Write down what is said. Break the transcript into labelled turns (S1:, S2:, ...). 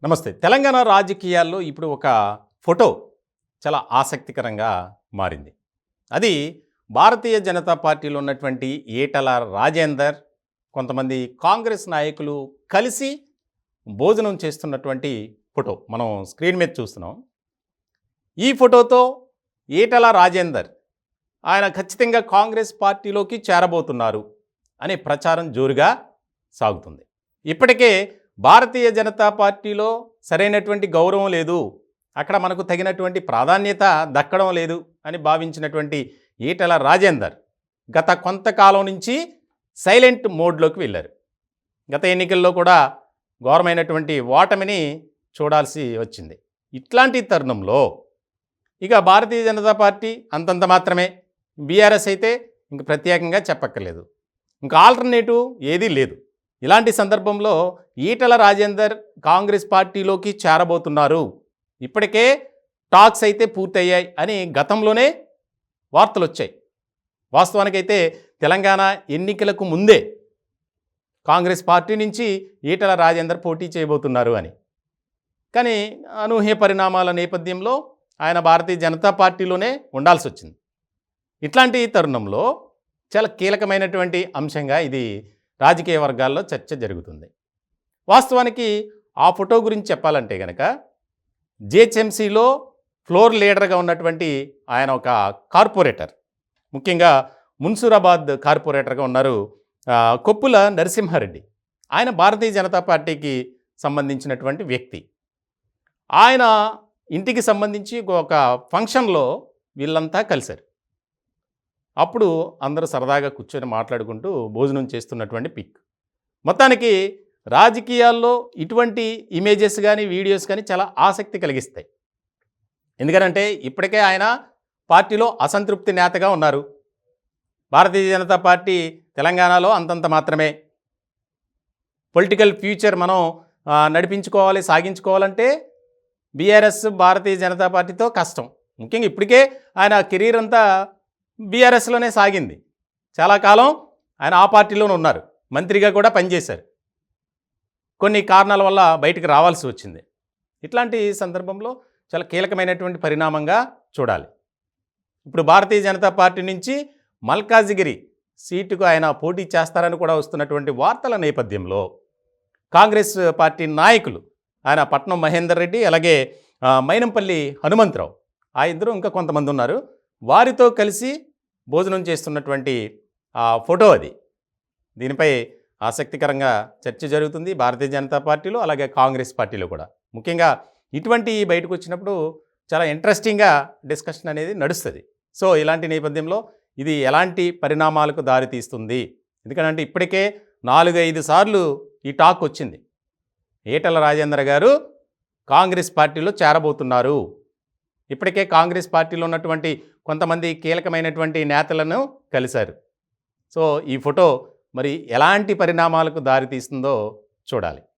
S1: నమస్తే. తెలంగాణ రాజకీయాల్లో ఇప్పుడు ఒక ఫోటో చాలా ఆసక్తికరంగా మారింది. అది భారతీయ జనతా పార్టీలో ఉన్నటువంటి ఈటల రాజేందర్, కొంతమంది కాంగ్రెస్ నాయకులు కలిసి భోజనం చేస్తున్నటువంటి ఫోటో మనం స్క్రీన్ మీద చూస్తున్నాం. ఈ ఫోటోతో ఈటల రాజేందర్ ఆయన ఖచ్చితంగా కాంగ్రెస్ పార్టీలోకి చేరబోతున్నారు అనే ప్రచారం జోరుగా సాగుతుంది. ఇప్పటికే భారతీయ జనతా పార్టీలో సరైనటువంటి గౌరవం లేదు, అక్కడ మనకు తగినటువంటి ప్రాధాన్యత దక్కడం లేదు అని భావించినటువంటి ఈటల రాజేందర్ గత కొంతకాలం నుంచి సైలెంట్ మోడ్లోకి వెళ్ళారు. గత ఎన్నికల్లో కూడా ఘోరమైనటువంటి ఓటమిని చూడాల్సి వచ్చింది. ఇట్లాంటి తరుణంలో ఇక భారతీయ జనతా పార్టీ అంతంత మాత్రమే, బీఆర్ఎస్ అయితే ఇంక ప్రత్యేకంగా చెప్పక్కర్లేదు, ఇంకా ఆల్టర్నేటివ్ ఏదీ లేదు. ఇలాంటి సందర్భంలో ఈటల రాజేందర్ కాంగ్రెస్ పార్టీలోకి చేరబోతున్నారు, ఇప్పటికే టాక్స్ అయితే పూర్తయ్యాయి అని గతంలోనే వార్తలు వచ్చాయి. వాస్తవానికైతే తెలంగాణ ఎన్నికలకు ముందే కాంగ్రెస్ పార్టీ నుంచి ఈటల రాజేందర్ పోటీ చేయబోతున్నారు అని. కానీ అనూహ్య పరిణామాల నేపథ్యంలో ఆయన భారతీయ జనతా పార్టీలోనే ఉండాల్సి వచ్చింది. ఇట్లాంటి తరుణంలో చాలా కీలకమైనటువంటి అంశంగా ఇది రాజకీయ వర్గాల్లో చర్చ జరుగుతుంది. వాస్తవానికి ఆ ఫోటో గురించి చెప్పాలంటే కనుక జిహెచ్ఎంసీలో ఫ్లోర్ లీడర్గా ఉన్నటువంటి ఆయన ఒక కార్పొరేటర్, ముఖ్యంగా మున్సూరాబాద్ కార్పొరేటర్గా ఉన్నారు కొప్పుల నరసింహారెడ్డి. ఆయన భారతీయ జనతా పార్టీకి సంబంధించినటువంటి వ్యక్తి. ఆయన ఇంటికి సంబంధించి ఒక ఫంక్షన్లో వీళ్ళంతా కలిశారు. అప్పుడు అందరూ సరదాగా కూర్చొని మాట్లాడుకుంటూ భోజనం చేస్తున్నటువంటి పిక్. మొత్తానికి రాజకీయాల్లో ఇటువంటి ఇమేజెస్ కానీ వీడియోస్ కానీ చాలా ఆసక్తి కలిగిస్తాయి. ఎందుకనంటే ఇప్పటికే ఆయన పార్టీలో అసంతృప్తి నేతగా ఉన్నారు. భారతీయ జనతా పార్టీ తెలంగాణలో అంతంత మాత్రమే, పొలిటికల్ ఫ్యూచర్ మనం నడిపించుకోవాలి, సాగించుకోవాలంటే బీఆర్ఎస్ భారతీయ జనతా పార్టీతో కష్టం. ముఖ్యంగా ఇప్పటికే ఆయన కెరీర్ అంతా బీఆర్ఎస్లోనే సాగింది. చాలా కాలం ఆయన ఆ పార్టీలోనే ఉన్నారు, మంత్రిగా కూడా పనిచేశారు. కొన్ని కారణాల వల్ల బయటికి రావాల్సి వచ్చింది. ఇట్లాంటి సందర్భంలో చాలా కీలకమైనటువంటి పరిణామంగా చూడాలి. ఇప్పుడు భారతీయ జనతా పార్టీ నుంచి మల్కాజిగిరి సీటుకు ఆయన పోటీ చేస్తారని కూడా వస్తున్నటువంటి వార్తల నేపథ్యంలో కాంగ్రెస్ పార్టీ నాయకులు ఆయన పట్నం మహేందర్ రెడ్డి, అలాగే మైనంపల్లి హనుమంతరావు, ఆ ఇద్దరు ఇంకా కొంతమంది ఉన్నారు, వారితో కలిసి భోజనం చేస్తున్నటువంటి ఫోటో అది. దీనిపై ఆసక్తికరంగా చర్చ జరుగుతుంది భారతీయ జనతా పార్టీలో, అలాగే కాంగ్రెస్ పార్టీలో కూడా. ముఖ్యంగా ఇటువంటి బయటకు వచ్చినప్పుడు చాలా ఇంట్రెస్టింగ్గా డిస్కషన్ అనేది నడుస్తుంది. సో ఇలాంటి నేపథ్యంలో ఇది ఎలాంటి పరిణామాలకు దారితీస్తుంది? ఎందుకంటే ఇప్పటికే 4-5 సార్లు ఈ టాక్ వచ్చింది. ఈటల రాజేందర్ గారు కాంగ్రెస్ పార్టీలో చేరబోతున్నారు, ఇప్పటికే కాంగ్రెస్ పార్టీలో ఉన్నటువంటి కొంతమంది కీలకమైనటువంటి నేతలను కలిశారు. సో ఈ ఫోటో మరి ఎలాంటి పరిణామాలకు దారితీస్తుందో చూడాలి.